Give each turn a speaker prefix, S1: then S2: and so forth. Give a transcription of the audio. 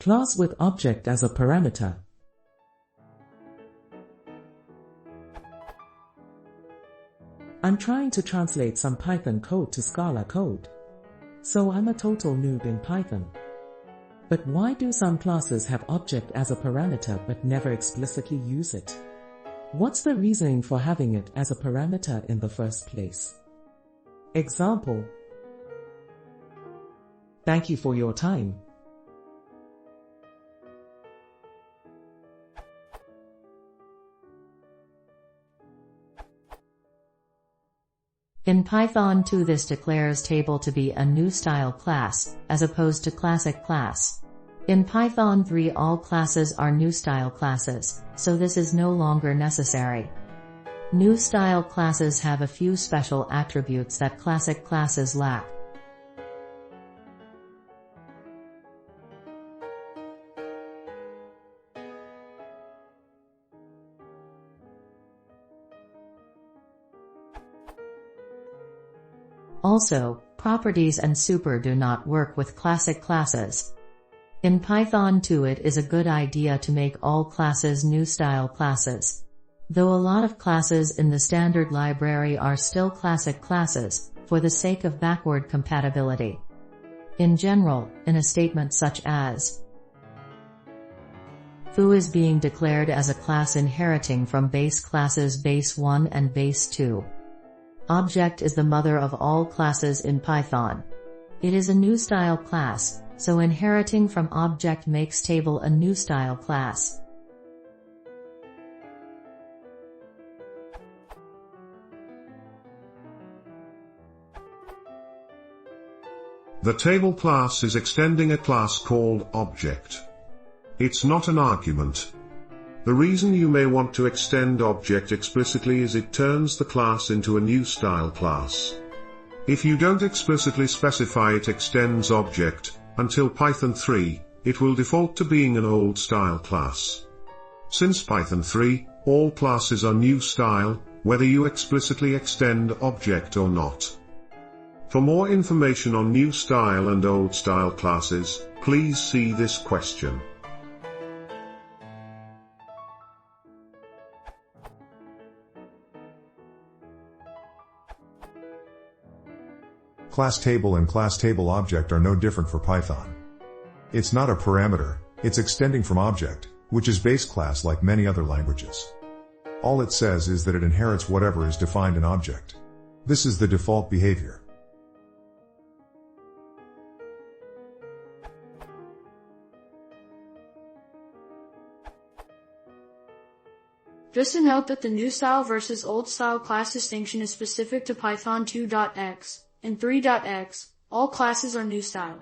S1: class with object as a parameter. I'm trying to translate some Python code to Scala code. So I'm a total noob in Python. But why do some classes have object as a parameter but never explicitly use it? What's the reasoning for having it as a parameter in the first place? Example. Thank you for your time.
S2: In Python 2 this declares table to be a new style class, as opposed to classic class. In Python 3 all classes are new style classes, so this is no longer necessary. New style classes have a few special attributes that classic classes lack. Also, properties and super do not work with classic classes. In Python 2 it is a good idea to make all classes new style classes. Though a lot of classes in the standard library are still classic classes, for the sake of backward compatibility. In general, in a statement such as foo is being declared as a class inheriting from base classes base 1 and base 2. Object is the mother of all classes in Python. It is a new style class, so inheriting from object makes table a new style class.
S3: The table class is extending a class called object. It's not an argument. The reason you may want to extend object explicitly is it turns the class into a new style class. If you don't explicitly specify it extends object, until Python 3, it will default to being an old style class. Since Python 3, all classes are new style, whether you explicitly extend object or not. For more information on new style and old style classes, please see this question.
S4: Class table and class table object are no different for Python. It's not a parameter, it's extending from object, which is base class like many other languages. All it says is that it inherits whatever is defined in object. This is the default behavior.
S5: Just to note that the new style versus old style class distinction is specific to Python 2.x and 3.x. All classes are new style.